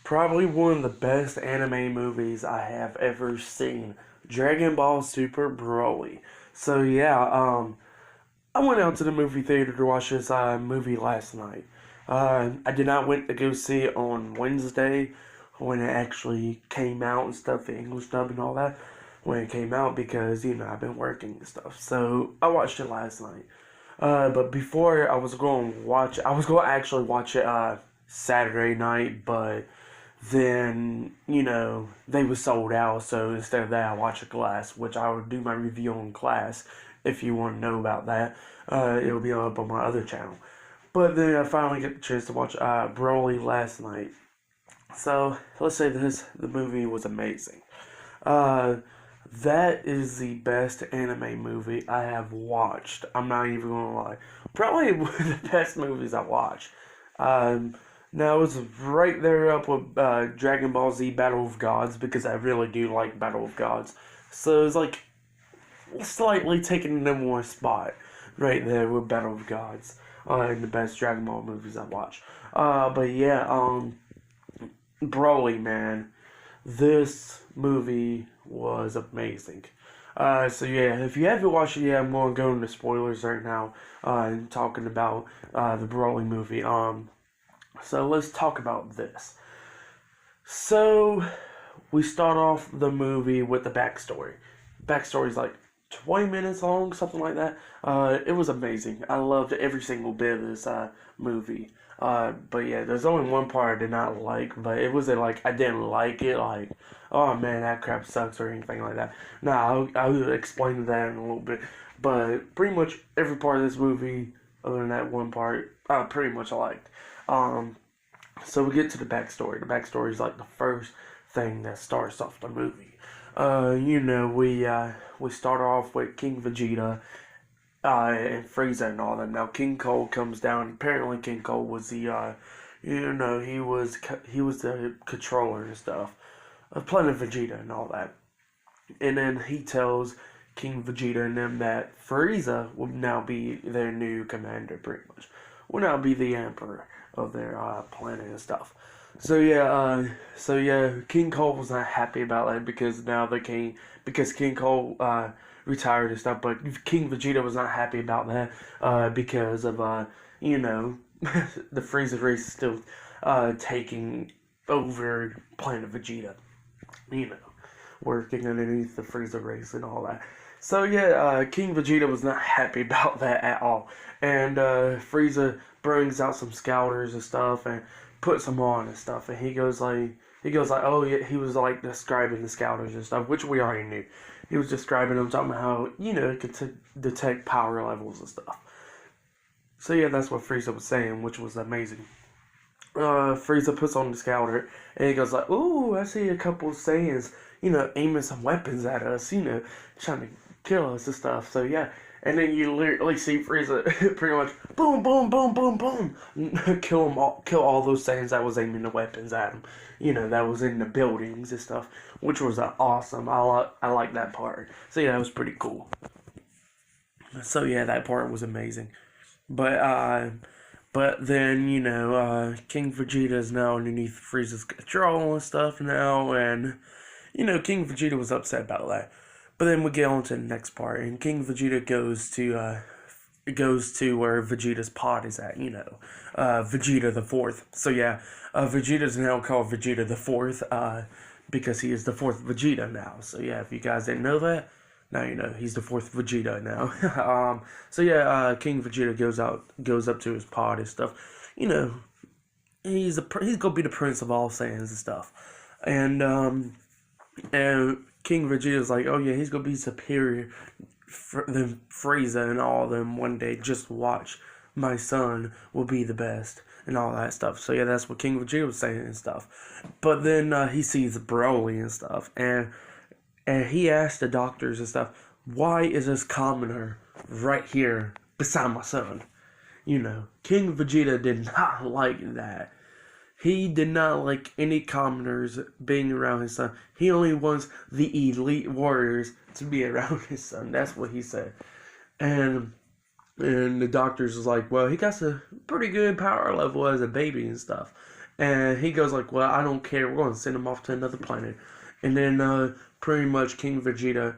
Probably one of the best anime movies I have ever seen. Dragon Ball Super Broly. So yeah, I went out to the movie theater to watch this movie last night. I did not went to go see it on Wednesday when it actually came out and stuff, the English dub and all that. When it came out because I've been working and stuff. So I watched it last night. But before I was going to actually watch it Saturday night, but then they were sold out. So instead of that, I watched a Glass, which I will do my review on Glass if you want to know about that. It'll be up on my other channel. But then I finally get the chance to watch Broly last night. So let's say the movie was amazing. Uh, that is the best anime movie I have watched. I'm not even gonna lie. Probably one of the best movies I watched. Um, Now it's right there up with Dragon Ball Z Battle of Gods because I really do like Battle of Gods. So it's like slightly taking the number one spot right there with Battle of Gods in the best Dragon Ball movies I watched. But yeah, Broly, man, this movie was amazing. So yeah, if you haven't watched it yet, I'm going to go into spoilers right now and talking about the Broly movie. So let's talk about this. So we start off the movie with the backstory. Backstory's like 20 minutes long, something like that. It was amazing. I loved every single bit of this movie. But yeah, there's only one part I did not like, but it wasn't like I didn't like it, like, oh man, that crap sucks or anything like that. Nah, I'll explain that in a little bit. But pretty much every part of this movie, other than that one part, I pretty much liked. Um, so we get to the backstory. The backstory is like the first thing that starts off the movie. We start off with King Vegeta and Frieza and all them. Now King Cole comes down. Apparently, King Cole was he was the controller and stuff of Planet Vegeta and all that. And then he tells King Vegeta and them that Frieza will now be their new commander, pretty much. Will now be the emperor of their planet and stuff. So yeah, King Cole was not happy about that because King Cole retired and stuff. But King Vegeta was not happy about that because of the Frieza race is still taking over Planet Vegeta. You know, working underneath the Frieza race and all that. So yeah, King Vegeta was not happy about that at all, and Frieza brings out some scouters and stuff and puts them on and stuff, and he goes like, oh yeah, he was like describing the scouters and stuff, which we already knew. He was describing them, talking about how it could detect power levels and stuff. So yeah, that's what Frieza was saying, which was amazing. Frieza puts on the scouter, and he goes like, "Ooh, I see a couple of Saiyans, aiming some weapons at us, trying to kill us and stuff." So yeah, and then you literally see Frieza pretty much boom, boom, boom, boom, boom, kill all those Saiyans that was aiming the weapons at him. That was in the buildings and stuff, which was awesome. I like that part. So yeah, that was pretty cool. So yeah, that part was amazing. But but then King Vegeta is now underneath Frieza's control and stuff now, and King Vegeta was upset about that. But then we get on to the next part, and King Vegeta goes to where Vegeta's pod is at. Vegeta the Fourth. So yeah, Vegeta's now called Vegeta the Fourth, because he is the fourth Vegeta now. So yeah, if you guys didn't know that, now you know he's the fourth Vegeta now. So yeah, King Vegeta goes up to his pod and stuff. You know, he's gonna be the prince of all Saiyans and stuff. And King Vegeta's like, oh yeah, he's gonna be superior than Frieza and all of them one day. Just watch, my son will be the best and all that stuff. So yeah, that's what King Vegeta was saying and stuff. But then he sees Broly and stuff, and he asked the doctors and stuff, why is this commoner right here beside my son? King Vegeta did not like that. He did not like any commoners being around his son. He only wants the elite warriors to be around his son. That's what he said. And and the doctors was like, well, he got a pretty good power level as a baby and stuff. And he goes like, well, I don't care. We're going to send him off to another planet. And then pretty much King Vegeta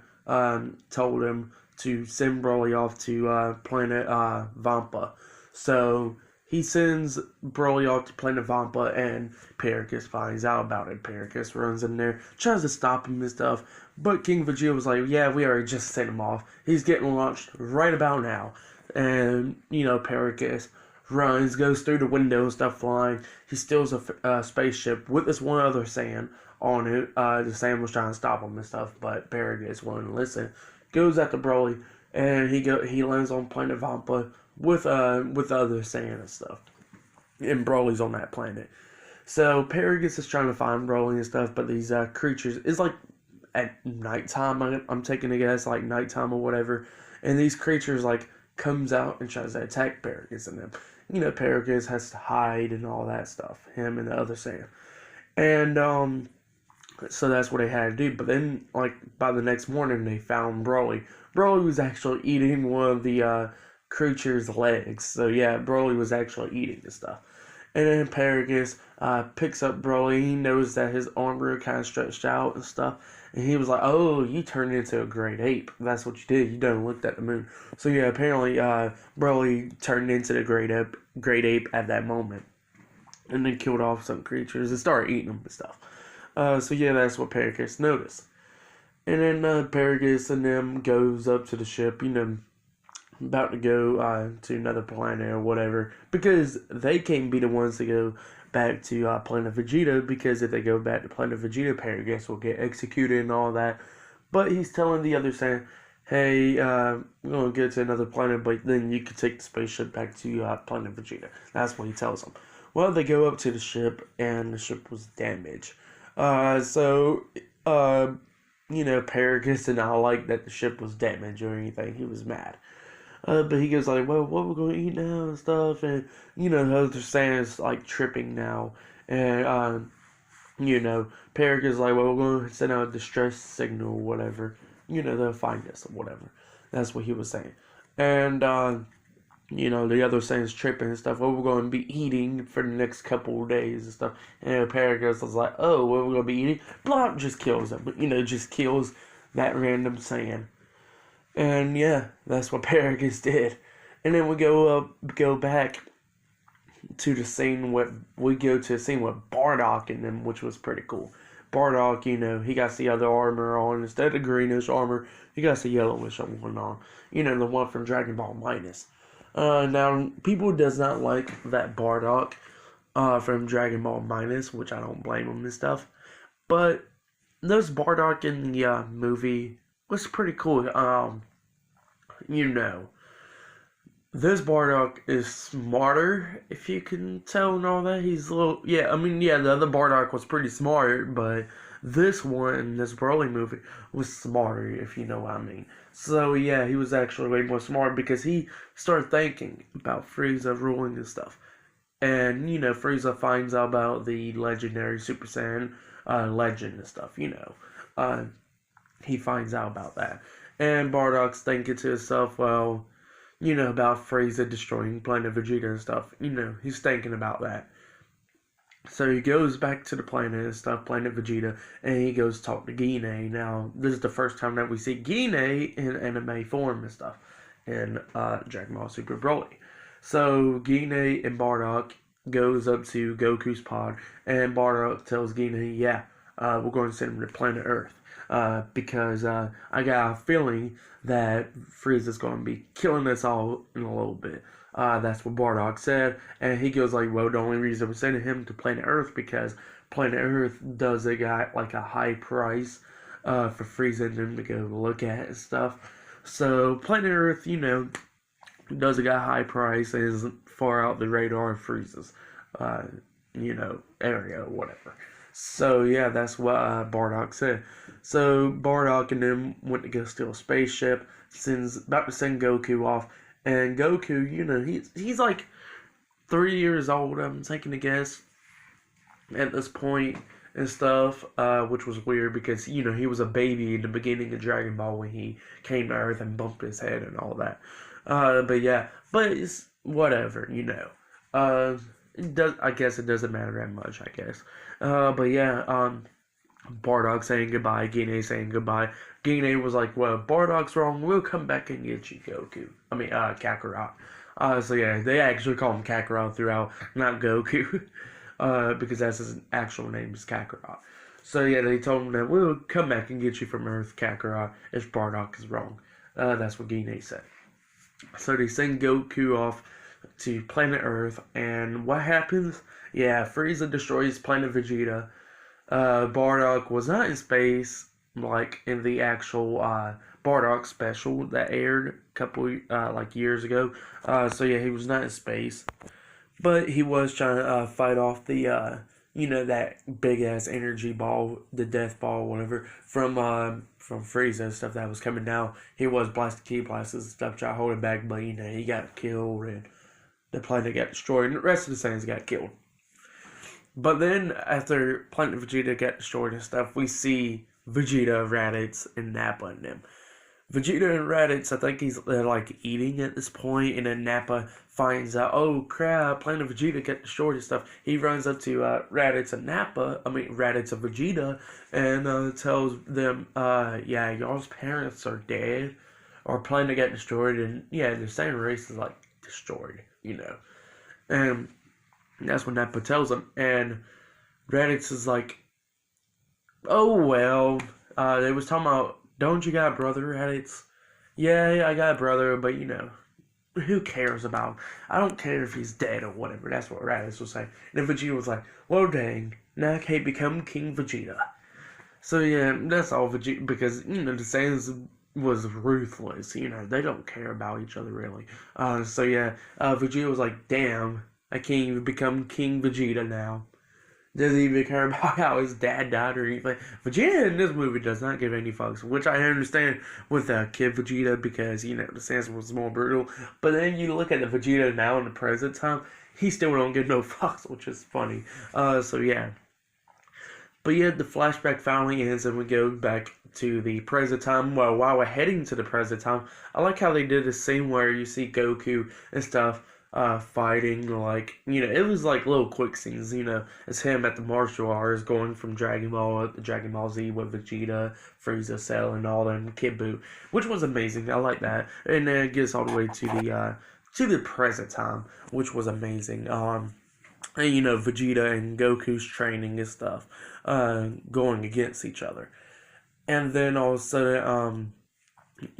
told him to send Broly off to planet Vampa. So he sends Broly off to planet Vampa, and Paragus finds out about it. Paragus runs in there, tries to stop him and stuff. But King Vegeta was like, yeah, we already just sent him off. He's getting launched right about now. And, Paragus runs, goes through the window and stuff flying. He steals a spaceship with this one other Saiyan on it. The Saiyan was trying to stop him and stuff, but Paragus wouldn't listen. Goes after Broly, and he lands on planet Vampa with the other Saiyan and stuff. And Broly's on that planet. So Paragus is trying to find Broly and stuff, but these creatures, it's like at nighttime, I'm taking a guess, like nighttime or whatever. And these creatures like comes out and tries to attack Paragus and them. Paragus has to hide and all that stuff. Him and the other Saiyan. And so that's what they had to do. But then, like, by the next morning, they found Broly. Broly was actually eating one of the creature's legs. So yeah, Broly was actually eating the stuff. And then Paragus picks up Broly. He knows that his armor kind of stretched out and stuff. And he was like, oh, you turned into a great ape. That's what you did. You done looked at the moon. So yeah, apparently Broly turned into the great ape at that moment. And then killed off some creatures and started eating them and stuff. So yeah, that's what Paragus noticed. And then Paragus and them goes up to the ship, about to go to another planet or whatever. Because they can't be the ones to go back to Planet Vegeta, because if they go back to Planet Vegeta, Paragus will get executed and all that. But he's telling the other saying, hey, we're going to get to another planet, but then you can take the spaceship back to Planet Vegeta. That's what he tells them. Well, they go up to the ship, and the ship was damaged. Paragus did not like that the ship was damaged or anything. He was mad. But he goes like, well, what we're going to eat now and stuff. And, the other Saiyans like tripping now. And, Paragus like, well, we're going to send out a distress signal or whatever. They'll find us or whatever. That's what he was saying. And, the other Saiyans tripping and stuff. What we're going to be eating for the next couple of days and stuff. And Paragus was like, oh, what we're going to be eating? Blanc just kills them. Just kills that random Saiyan. And yeah, that's what Paragus did. And then we go back to the scene with Bardock in them, which was pretty cool. Bardock, he got the other armor on. Instead of greenish armor, he got the yellowish one on. The one from Dragon Ball Minus. Now, people does not like that Bardock from Dragon Ball Minus, which I don't blame them and stuff. But this Bardock in the movie was pretty cool. This Bardock is smarter, if you can tell and all that. He's a little, the other Bardock was pretty smart, but this one, this Broly movie, was smarter, if you know what I mean. So yeah, he was actually way more smart because he started thinking about Frieza ruling and stuff. And, Frieza finds out about the legendary Super Saiyan legend and stuff, he finds out about that. And Bardock's thinking to himself, well, about Frieza destroying Planet Vegeta and stuff. He's thinking about that. So he goes back to the planet and stuff, Planet Vegeta, and he goes talk to Gine. Now, this is the first time that we see Gine in anime form and stuff in Dragon Ball Super Broly. So Gine and Bardock goes up to Goku's pod, and Bardock tells Gine, we're going to send him to planet Earth. Because I got a feeling that Frieza's going to be killing us all in a little bit. That's what Bardock said. And he goes like, well, the only reason we're sending him to planet Earth because planet Earth does a high price for Frieza and them to go look at and stuff. So planet Earth, does a high price and isn't far out the radar of Frieza's, area or whatever. So yeah, that's what Bardock said. So Bardock and them went to go steal a spaceship. About to send Goku off, and Goku, he's like 3 years old. I'm taking a guess at this point and stuff, which was weird because he was a baby in the beginning of Dragon Ball when he came to Earth and bumped his head and all that. But it's whatever, it does. I guess it doesn't matter that much. I guess. But yeah. Bardock saying goodbye. Gine saying goodbye. Gine was like, "Well, Bardock's wrong. We'll come back and get you, Goku." I mean, Kakarot. So yeah, they actually call him Kakarot throughout, not Goku, because that's his actual name is Kakarot. So yeah, they told him that we'll come back and get you from Earth, Kakarot, if Bardock is wrong. That's what Gine said. So they send Goku off to planet Earth, and what happens? Yeah, Frieza destroys planet Vegeta. Bardock was not in space, like in the actual Bardock special that aired a couple like years ago. So yeah, he was not in space, but he was trying to fight off the that big ass energy ball, the death ball, whatever from Frieza and stuff that was coming down. He was blasting key blasts and stuff, trying to hold it back, but he got killed and the planet got destroyed, and the rest of the Saiyans got killed. But then, after Planet Vegeta got destroyed and stuff, we see Vegeta, Raditz, and Nappa and them. Vegeta and Raditz, I think he's like eating at this point, and then Nappa finds out, oh crap, Planet Vegeta got destroyed and stuff. He runs up to Raditz and Raditz and Vegeta, and tells them, yeah, y'all's parents are dead, or planet got destroyed, and yeah, the same race is like destroyed. And that's what Nappa tells him, and Raditz is like, oh well, they was talking about, don't you got a brother, Raditz? Yeah, I got a brother, but who cares about him? I don't care if he's dead or whatever. That's what Raditz was saying. And then Vegeta was like, well dang, now I can't become King Vegeta. So yeah, that's all Vegeta, because, the Saiyans was ruthless, they don't care about each other really. So yeah, Vegeta was like, damn, I can't even become King Vegeta now. Doesn't even care about how his dad died or anything. Vegeta in this movie does not give any fucks, which I understand with Kid Vegeta, because, the Saiyans was more brutal. But then you look at the Vegeta now in the present time, he still don't give no fucks, which is funny. So yeah. But yeah, the flashback finally ends and we go back to the present time. Well, while we're heading to the present time, I like how they did a scene where you see Goku and stuff fighting, like, it was like little quick scenes, it's him at the martial arts going from Dragon Ball to Dragon Ball Z with Vegeta, Frieza, Cell, and all them, Kid Buu, which was amazing. I like that. And then it gets all the way to the present time, which was amazing. And Vegeta and Goku's training and stuff, going against each other. And then all of a sudden,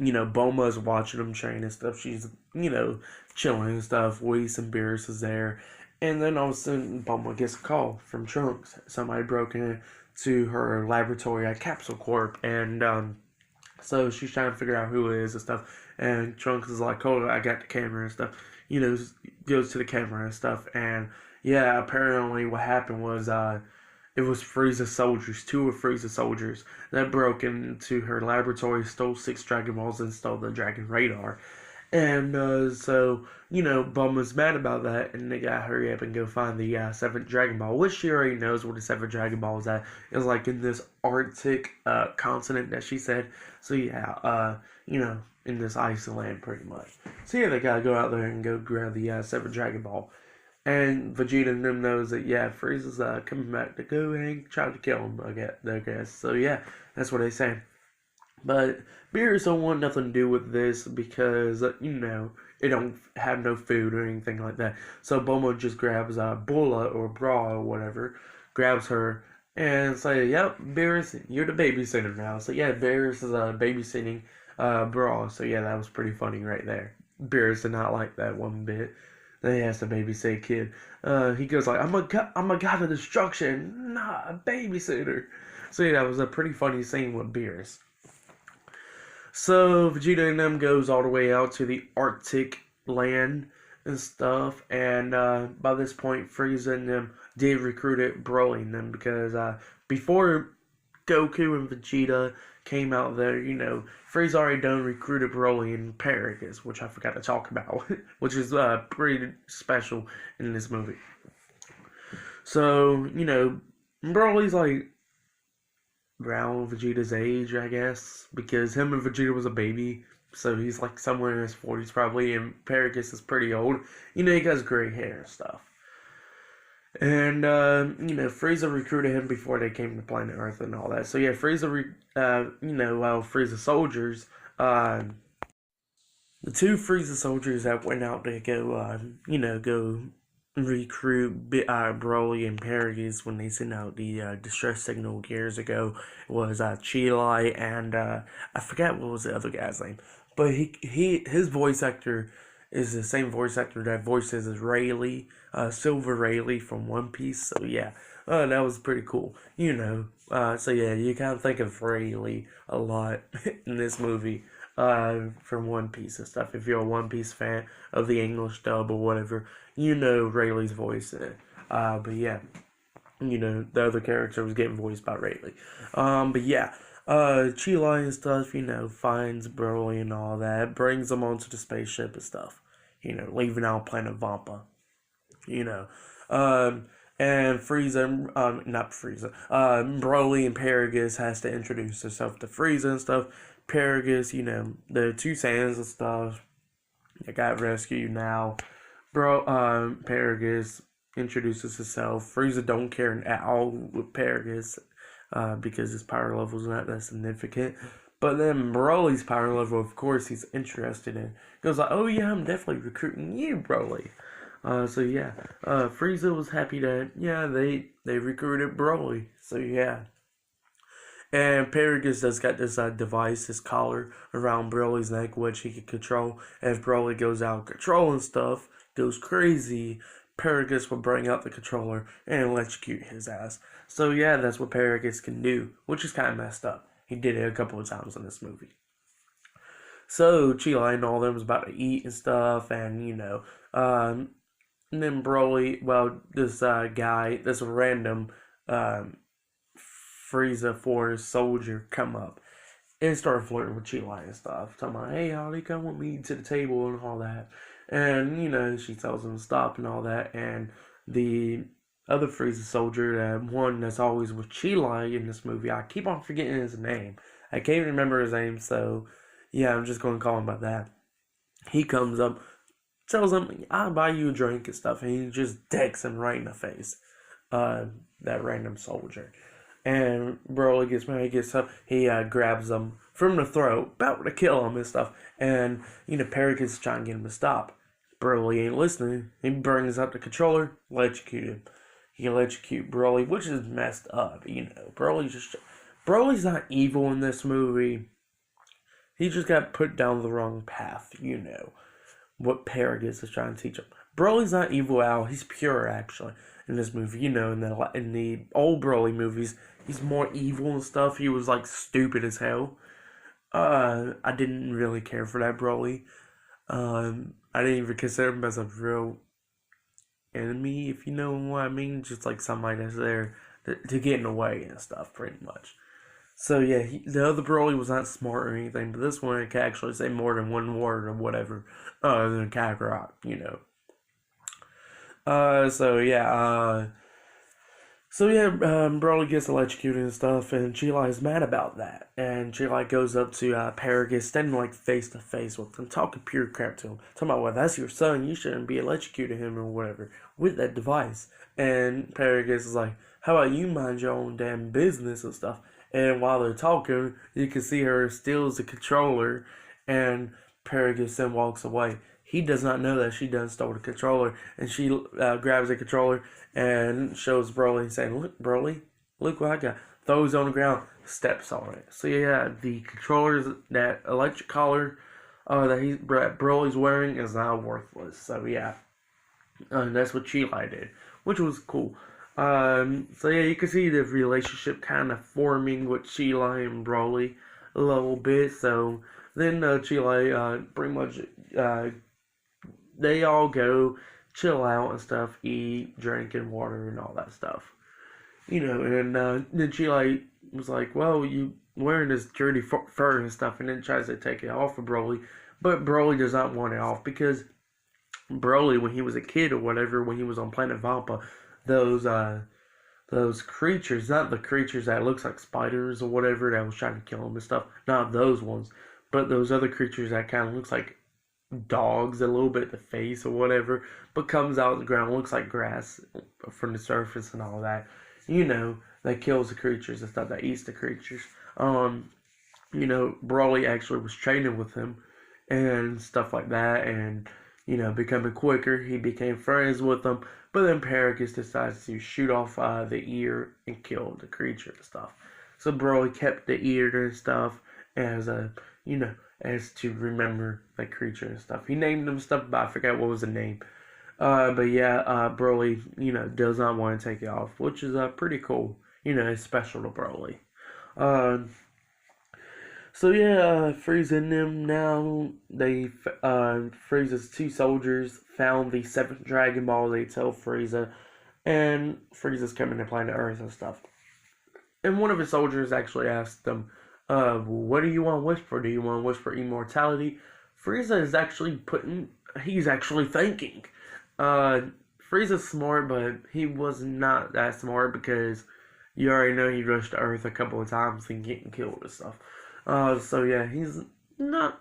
Bulma's watching them train and stuff. She's, chilling and stuff. Whis and Beerus is there. And then all of a sudden, Bulma gets a call from Trunks. Somebody broke into her laboratory at Capsule Corp. And so she's trying to figure out who it is and stuff. And Trunks is like, oh, I got the camera and stuff. Goes to the camera and stuff. And yeah, apparently what happened was it was Frieza soldiers, 2 of Frieza soldiers, that broke into her laboratory, stole 6 Dragon Balls, and stole the Dragon Radar. And so, Bulma's mad about that, and they gotta hurry up and go find the 7th Dragon Ball, which she already knows where the 7th Dragon Ball is at. It's like in this Arctic continent that she said. So yeah, in this Iceland pretty much. So yeah, they gotta go out there and go grab the 7th Dragon Ball. And Vegeta and them knows that, yeah, Frieza's coming back to go and try to kill him, I guess. So yeah, that's what they say. But Beerus don't want nothing to do with this because, it don't have no food or anything like that. So Bulma just grabs Bula or Bra or whatever, grabs her, and say, yep, Beerus, you're the babysitter now. So yeah, Beerus is babysitting Bra. So yeah, that was pretty funny right there. Beerus did not like that one bit. Then he has to babysit kid. He goes like, I'm a god of destruction, not a babysitter. So yeah, that was a pretty funny scene with Beerus. So Vegeta and them goes all the way out to the Arctic land and stuff. And by this point, Frieza and them did recruit Broly and them, because before Goku and Vegeta came out there, Frieza already done recruited Broly and Paragus, which I forgot to talk about, which is pretty special in this movie. So, Broly's like around Vegeta's age, I guess, because him and Vegeta was a baby, so he's like somewhere in his 40s probably, and Paragus is pretty old. He has gray hair and stuff. And Frieza recruited him before they came to planet Earth and all that. So yeah, Frieza soldiers, uh, the two Frieza soldiers that went out to go recruit Broly and Paragus when they sent out the distress signal years ago was Chilai and I forget what was the other guy's name, but his voice actor is the same voice actor that voices as Rayleigh, Silver Rayleigh from One Piece. So yeah, that was pretty cool. So yeah, you kind of think of Rayleigh a lot in this movie from One Piece and stuff. If you're a One Piece fan of the English dub or whatever, you know Rayleigh's voice in it. But yeah, the other character was getting voiced by Rayleigh. But yeah, Chilai and stuff, finds Broly and all that, brings them onto the spaceship and stuff, leaving out planet Vampa, you know. Um, and Frieza, not Frieza, Broly and Paragus has to introduce herself to Frieza and stuff. Paragus, the two Saiyans and stuff, they got rescued now. Paragus introduces himself. Frieza don't care at all with Paragus, because his power level is not that significant. But then Broly's power level, of course, he's interested in. He goes like, "Oh yeah, I'm definitely recruiting you, Broly." So yeah, Frieza was happy that they recruited Broly. So yeah, and Paragus has got this device, this collar around Broly's neck, which he can control. If Broly goes out of control and stuff, goes crazy, Paragus will bring out the controller and electrocute his ass. So yeah, that's what Paragus can do, which is kind of messed up. He did it a couple of times in this movie. So Chila and all them was about to eat and stuff, and and then Broly, well, this guy, this random um, Frieza Force soldier come up and start flirting with Chila and stuff. Talking about, hey, Holly, come with me to the table and all that. And, she tells him to stop and all that. And the other Frieza soldier, that one that's always with Chila in this movie, I keep on forgetting his name. I can't remember his name, so yeah, I'm just going to call him by that. He comes up, tells him, I'll buy you a drink and stuff. And he just decks him right in the face. That random soldier. And Broly gets mad, he gets up, he grabs him from the throat, about to kill him and stuff. And, Paragus is trying to get him to stop. Broly ain't listening. He brings up the controller, electrocute him. He electrocute Broly, which is messed up, Broly's not evil in this movie. He just got put down the wrong path, what Paragus is trying to teach him. Broly's not evil at all. He's pure, actually, in this movie. In the old Broly movies, he's more evil and stuff. He was, like, stupid as hell. I didn't really care for that Broly. I didn't even consider him as a real enemy, if you know what I mean. Just, like, somebody that's there to get in the way and stuff, pretty much. So yeah, the other Broly was not smart or anything, but this one can actually say more than one word or whatever, other than Kakarot. Uh, so yeah, uh, Broly gets electrocuted and stuff, and Chilai is mad about that. And Chilai goes up to Paragus, standing like face to face with him, talking pure crap to him, talking about, well, that's your son, you shouldn't be electrocuting him or whatever with that device. And Paragus is like, how about you mind your own damn business and stuff? And while they're talking, you can see her steals the controller, and Paragus then walks away. He does not know that she done stole the controller, and she grabs the controller and shows Broly, saying, "Look, Broly, look what I got." Throws it on the ground, steps on it. So yeah, the controllers, that electric collar that Broly's wearing is now worthless. So yeah, that's what Chilai did, which was cool. So yeah, you can see the relationship kind of forming with Chilai and Broly a little bit. So then Chilai pretty much they all go chill out and stuff, eat, drink, and water and all that stuff. And then she was like, "Well, you wearing this dirty fur and stuff," and then tries to take it off of Broly, but Broly does not want it off because Broly, when he was a kid or whatever, when he was on Planet Vampa, those those creatures, not the creatures that looks like spiders or whatever that was trying to kill him and stuff, not those ones, but those other creatures that kind of looks like dogs a little bit at the face or whatever, but comes out of the ground, looks like grass from the surface and all that. You know, that kills the creatures and stuff, that eats the creatures. Um, Broly actually was training with him and stuff like that, and becoming quicker. He became friends with him, but then Paragus decides to shoot off the ear and kill the creature and stuff. So Broly kept the ear and stuff as a as to remember the creature and stuff. He named them stuff, but I forgot what was the name. But yeah, Broly, does not want to take it off, which is pretty cool. It's special to Broly. Uh, so yeah, Frieza and them now, Frieza's two soldiers found the seventh Dragon Ball. They tell Frieza, and Frieza's coming to planet Earth and stuff. And one of his soldiers actually asked them, what do you want to wish for? Do you want to wish for immortality? Frieza is he's actually thinking. Uh, Frieza's smart, but he was not that smart because you already know he rushed to Earth a couple of times and getting killed and stuff. So yeah, he's not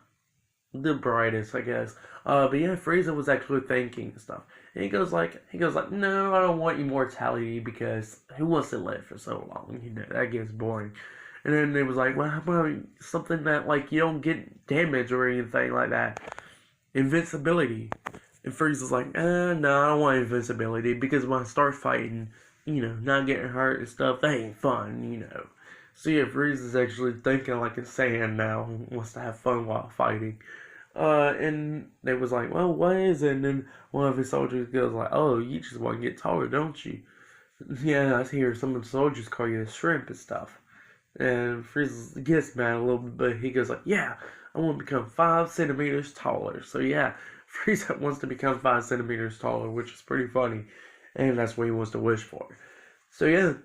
the brightest, I guess. But yeah, Frieza was actually thinking and stuff. And he goes like, no, I don't want immortality because who wants to live for so long? That gets boring. And then it was like, well, how about something that like you don't get damage or anything like that? Invincibility. And Frieza's like, no, I don't want invincibility because when I start fighting, not getting hurt and stuff, that ain't fun. So yeah, Frieza's actually thinking like a Saiyan now, wants to have fun while fighting. And they was like, well, what is it? And then one of his soldiers goes like, oh, you just want to get taller, don't you? Yeah, I hear some of the soldiers call you a shrimp and stuff. And Frieza gets mad a little bit, but he goes like, yeah, I want to become 5 centimeters taller. So yeah, Frieza wants to become 5 centimeters taller, which is pretty funny. And that's what he wants to wish for. So yeah,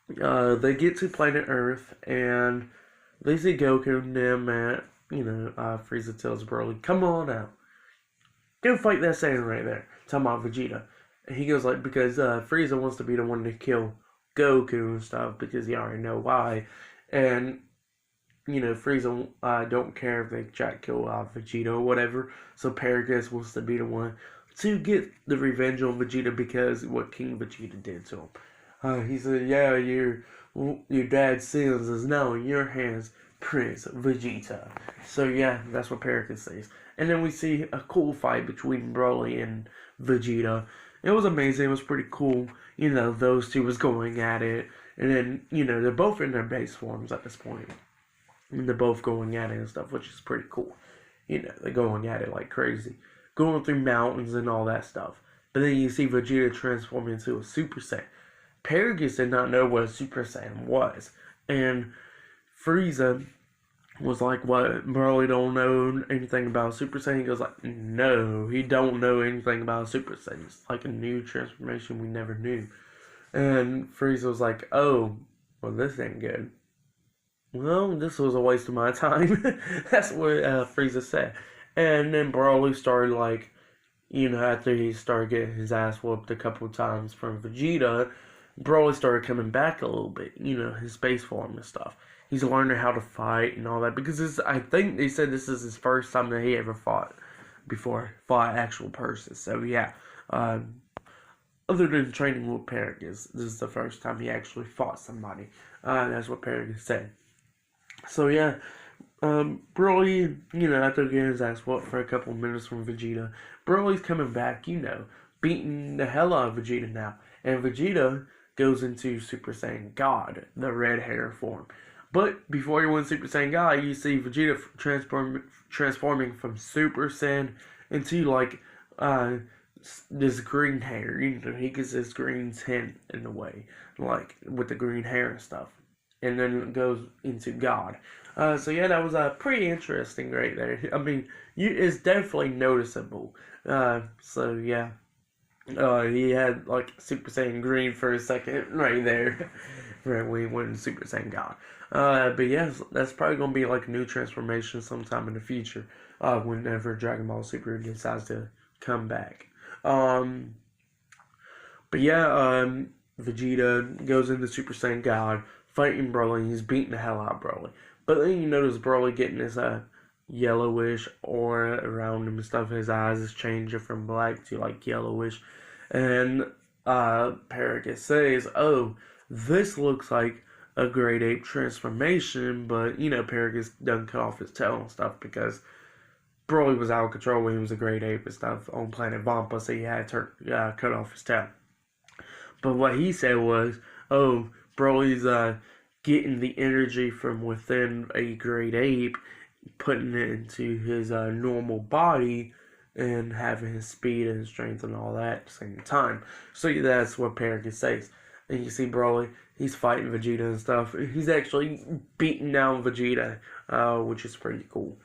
they get to planet Earth, and they see Goku and them at, Frieza tells Broly, come on out. Go fight that Saiyan right there. Talking about Vegeta. And he goes like, because Frieza wants to be the one to kill Goku and stuff, because he already know why. And, Frieza don't care if they try to kill Vegeta or whatever. So Paragus wants to be the one to get the revenge on Vegeta because what King Vegeta did to him. He said, yeah, your dad's sins is now in your hands, Prince Vegeta. So yeah, that's what Paragus says. And then we see a cool fight between Broly and Vegeta. It was amazing. It was pretty cool. Those two was going at it. And then, they're both in their base forms at this point. And they're both going at it and stuff, which is pretty cool. They're going at it like crazy. Going through mountains and all that stuff. But then you see Vegeta transform into a Super Saiyan. Paragus did not know what a Super Saiyan was. And Frieza was like, what, Broly don't know anything about Super Saiyan? He goes like, no, he don't know anything about Super Saiyan. It's like a new transformation we never knew. And Frieza was like, oh, well, this ain't good. Well, this was a waste of my time. That's what Frieza said. And then Broly started like, after he started getting his ass whooped a couple of times from Vegeta, Broly started coming back a little bit, his space form and stuff. He's learning how to fight and all that because I think they said this is his first time that he ever fought an actual person. So yeah, other than training with Paragus, this is the first time he actually fought somebody. That's what Paragus said. So yeah, Broly, after getting his ass whooped for a couple of minutes from Vegeta, Broly's coming back, beating the hell out of Vegeta now. And Vegeta goes into Super Saiyan God, the red hair form. But before he went Super Saiyan God, you see Vegeta transforming from Super Saiyan into like this green hair. He gets this green tint in a way, like with the green hair and stuff. And then it goes into God. So yeah, that was pretty interesting right there. I mean, it's definitely noticeable. So yeah. He had like Super Saiyan Green for a second right there. Right when he went Super Saiyan God. But yeah, that's probably gonna be like a new transformation sometime in the future. Whenever Dragon Ball Super decides to come back. But yeah, Vegeta goes into Super Saiyan God, fighting Broly, and he's beating the hell out of Broly. But then you notice Broly getting his yellowish aura around him and stuff. His eyes is changing from black to like yellowish. And Paragus says, "Oh, this looks like a great ape transformation," but Paragus doesn't cut off his tail and stuff because Broly was out of control when he was a great ape and stuff on planet Vampa, so he had to cut off his tail. But what he said was, "Oh, Broly's getting the energy from within a great ape, putting it into his normal body, and having his speed and strength and all that at the same time." So yeah, that's what Paragus says. And you see Broly, he's fighting Vegeta and stuff. He's actually beating down Vegeta, which is pretty cool.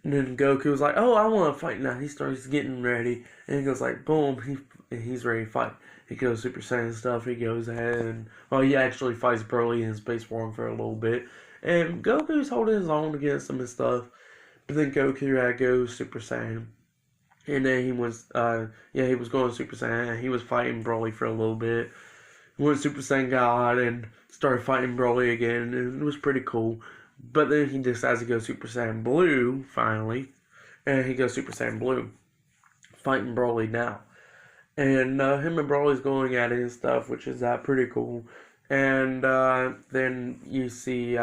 And then Goku was like, "Oh, I want to fight now." He starts getting ready, and he goes like, boom, he's ready to fight. He goes Super Saiyan stuff. He goes ahead and, well, he actually fights Broly in space form for a little bit, and Goku's holding his own against him and stuff. But then Goku goes Super Saiyan, and then he was going Super Saiyan. He was fighting Broly for a little bit. He went Super Saiyan God and started fighting Broly again, and it was pretty cool. But then he decides to go Super Saiyan Blue, finally. And he goes Super Saiyan Blue, fighting Broly now. And him and Broly's going at it and stuff, which is pretty cool. And then you see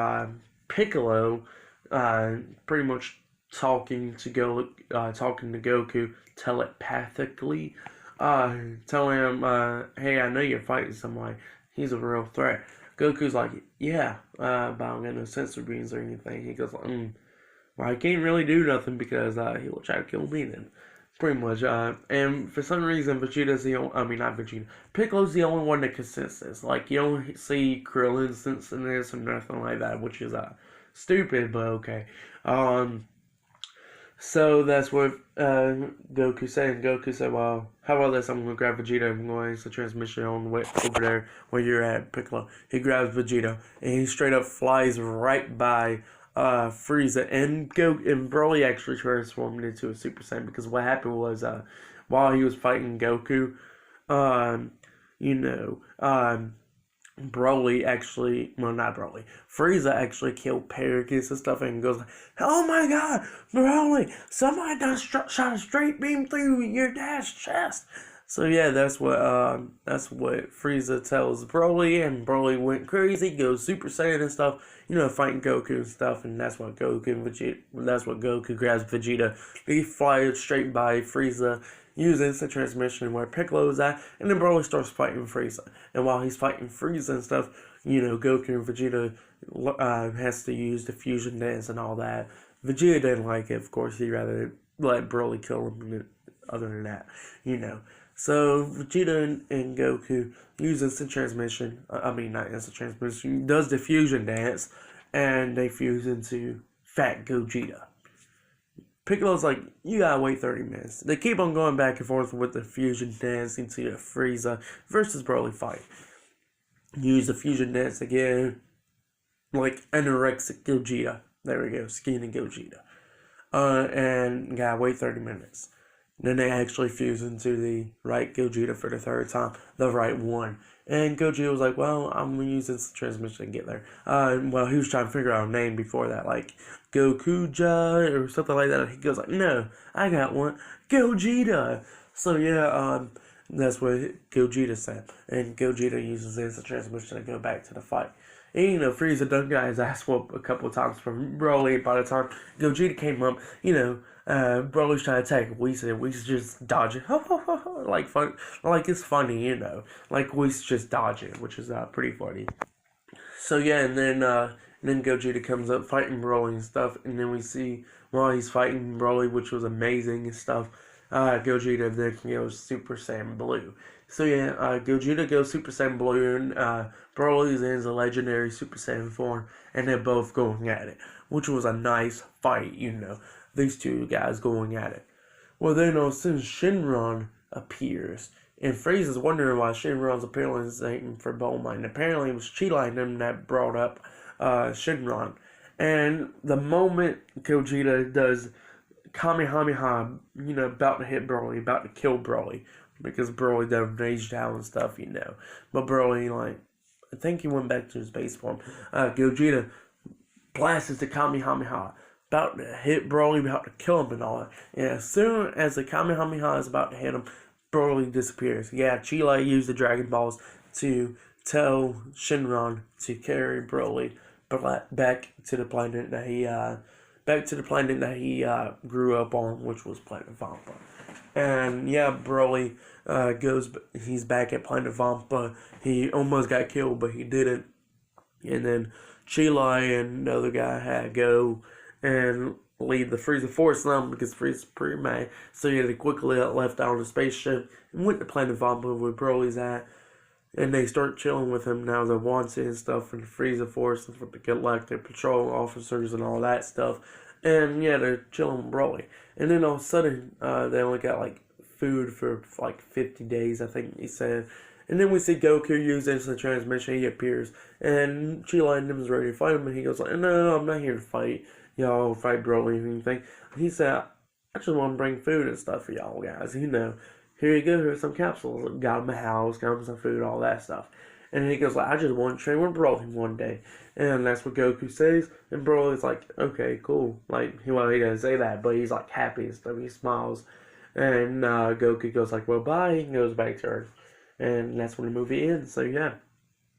Piccolo pretty much talking to Goku telepathically, telling him, "Hey, I know you're fighting somebody. He's a real threat." Goku's like, "Yeah, but I don't got no sensory beams or anything." He goes, "Well, I can't really do nothing because he will try to kill me then." Pretty much. And for some reason, Vegeta's the only, I mean, not Vegeta, Piccolo's the only one that can sense this. Like, you don't see Krillin sensing this or nothing like that, which is stupid, but okay. So that's what Goku said. And Goku said, "Well, how about this? I'm going to grab Vegeta. I'm going to use the transmission on the way over there where you're at, Piccolo." He grabs Vegeta, and he straight up flies right by Frieza. And Broly actually transformed into a Super Saiyan, because what happened was while he was fighting Goku, Broly actually, well, not Broly, Frieza actually killed Paragus and stuff, and goes like, "Oh my god, Broly, somebody done shot a straight beam through your dad's chest." So yeah, that's what Frieza tells Broly, and Broly went crazy, goes Super Saiyan and stuff, fighting Goku and stuff, and that's what Goku grabs Vegeta. He flies straight by Frieza, use instant transmission where Piccolo's at, and then Broly starts fighting Frieza. And while he's fighting Frieza and stuff, Goku and Vegeta has to use the fusion dance and all that. Vegeta didn't like it, of course. He'd rather let Broly kill him other than that, So Vegeta and Goku use instant transmission. Not instant transmission. Does the fusion dance, and they fuse into Fat Gogeta. Piccolo's like, "You gotta wait 30 minutes. They keep on going back and forth with the fusion dance into the Frieza versus Broly fight. Use the fusion dance again, like anorexic Gogeta. There we go, skinny Gogeta. And gotta wait 30 minutes. Then they actually fuse into the right Gogeta for the third time, the right one. And Gogeta was like, "Well, I'm gonna use this transmission to get there." He was trying to figure out a name before that, like Gokuja or something like that. He goes like, "No, I got one, Gogeta." So yeah, that's what Gogeta said. And Gogeta uses this transmission to go back to the fight. And, Frieza done got his ass whooped a couple of times from Broly. By the time Gogeta came up, Broly's trying to attack Whis, and Whis just dodging. Like fun, like it's funny, Like Whis just dodging, which is pretty funny. So yeah, and then Gogeta comes up fighting Broly and stuff, and then we see while he's fighting Broly, which was amazing and stuff, Gogeta then goes Super Saiyan Blue. So yeah, Gogeta goes Super Saiyan Blue, and Broly's in the legendary Super Saiyan form, and they're both going at it, which was a nice fight, these two guys going at it. Well, then since Shenron appears, and Frieza's wondering why Shenron's appearing for Bulma, and apparently it was Chi-Line that brought up Shenron. And the moment Gogeta does Kamehameha, about to hit Broly, about to kill Broly, because Broly done raged out and stuff, But Broly, I think he went back to his base form. Gogeta blasts the Kamehameha, about to hit Broly, about to kill him and all that. And as soon as the Kamehameha is about to hit him, Broly disappears. Yeah, Chile used the Dragon Balls to tell Shenron to carry Broly back to the planet that he grew up on, which was Planet Vampa. And yeah, Broly he's back at Planet Vampa. He almost got killed, but he didn't. And then Chile and another guy had to go and lead the Frieza Force now because Frieza's pretty mad. So he had to quickly left out on the spaceship and went to Planet Vampa where Broly's at. And they start chilling with him now, the Wanted and stuff, and the Frieza Force, and the Galactic Patrol officers and all that stuff. And yeah, they're chilling with Broly. And then all of a sudden, they only got like food for like 50 days, I think he said. And then we see Goku use instant transmission. He appears, and Chile and him is ready to fight him. And he goes like, "No, I'm not here to fight y'all, fight Broly or anything." He said, "I just want to bring food and stuff for y'all guys. Here you go. Here's some capsules. Got him a house, got him some food, all that stuff." And he goes like, "I just want to train with Broly one day." And that's what Goku says. And Broly's like, "Okay, cool." Like, he doesn't say that, but he's like happy and stuff. He smiles. And Goku goes like, "Well, bye." He goes back to Earth. And that's when the movie ends. So yeah,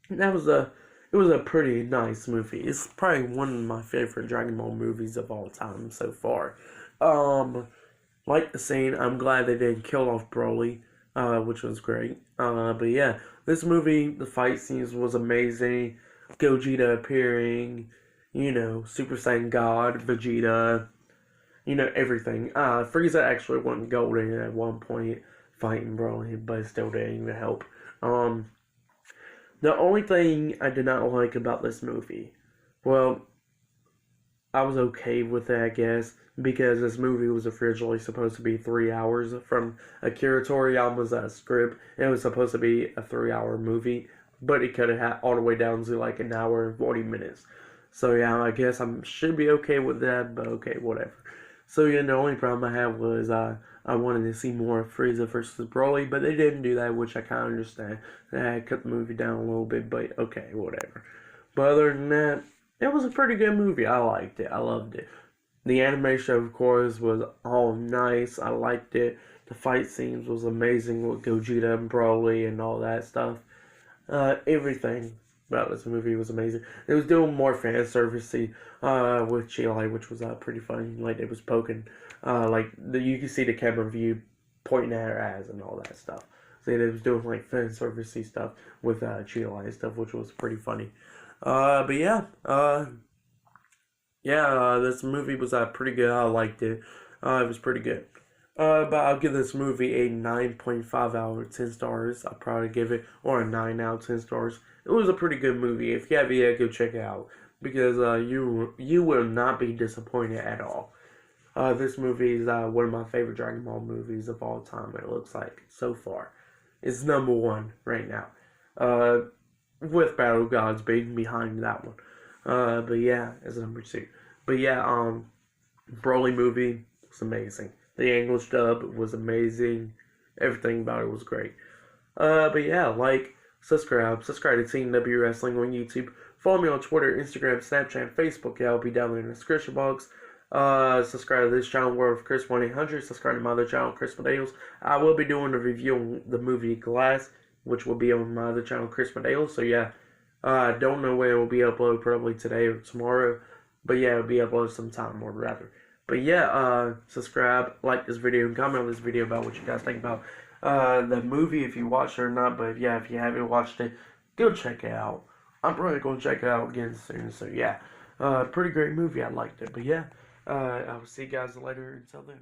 it was a pretty nice movie. It's probably one of my favorite Dragon Ball movies of all time so far. Like the scene, I'm glad they didn't kill off Broly, which was great. But yeah, this movie, the fight scenes was amazing. Gogeta appearing, Super Saiyan God, Vegeta, everything. Frieza actually went golden at one point fighting Broly, but still didn't even help. The only thing I did not like about this movie, well, I was okay with it, I guess, because this movie was originally supposed to be 3 hours from Akira Toriyama's script. It was supposed to be a 3-hour movie, but it could have had all the way down to like an hour and 40 minutes. So yeah, I guess I should be okay with that, but okay, whatever. So yeah, the only problem I had was I wanted to see more of Frieza versus Broly, but they didn't do that, which I kind of understand. They had cut the movie down a little bit, but okay, whatever. But other than that, it was a pretty good movie. I liked it. I loved it. The animation, of course, was all nice. I liked it. The fight scenes was amazing with Gogeta and Broly and all that stuff. Everything about this movie was amazing. It was doing more fan servicey with Chile, which was pretty funny. Like, it was poking, you can see the camera view pointing at her ass and all that stuff. So it was doing like fan servicey stuff with Chile and stuff, which was pretty funny. But yeah, this movie was pretty good. I liked it. It was pretty good. But I'll give this movie a 9.5 out of 10 stars. I'll probably give it, or a 9 out of 10 stars. It was a pretty good movie. If you have it, go check it out. Because you will not be disappointed at all. This movie is one of my favorite Dragon Ball movies of all time, it looks like, so far. It's number one right now. With Battle of Gods being behind that one. But yeah, it's number two. But yeah, Broly movie was amazing. The English dub was amazing. Everything about it was great. But yeah, subscribe to Team W Wrestling on YouTube. Follow me on Twitter, Instagram, Snapchat, Facebook. Yeah, I'll be down in the description box. Subscribe to this channel, World of Chris 1-800. Subscribe to my other channel, Chris Medeiros. I will be doing a review on the movie Glass, which will be on my other channel, Chris Medeiros. So yeah, I don't know when it will be uploaded, probably today or tomorrow. But yeah, it'll be uploaded sometime, or rather. But yeah, subscribe, like this video, and comment on this video about what you guys think about the movie, if you watched it or not. But yeah, if you haven't watched it, go check it out. I'm probably going to check it out again soon. So yeah, pretty great movie. I liked it. But yeah, I will see you guys later. Until then.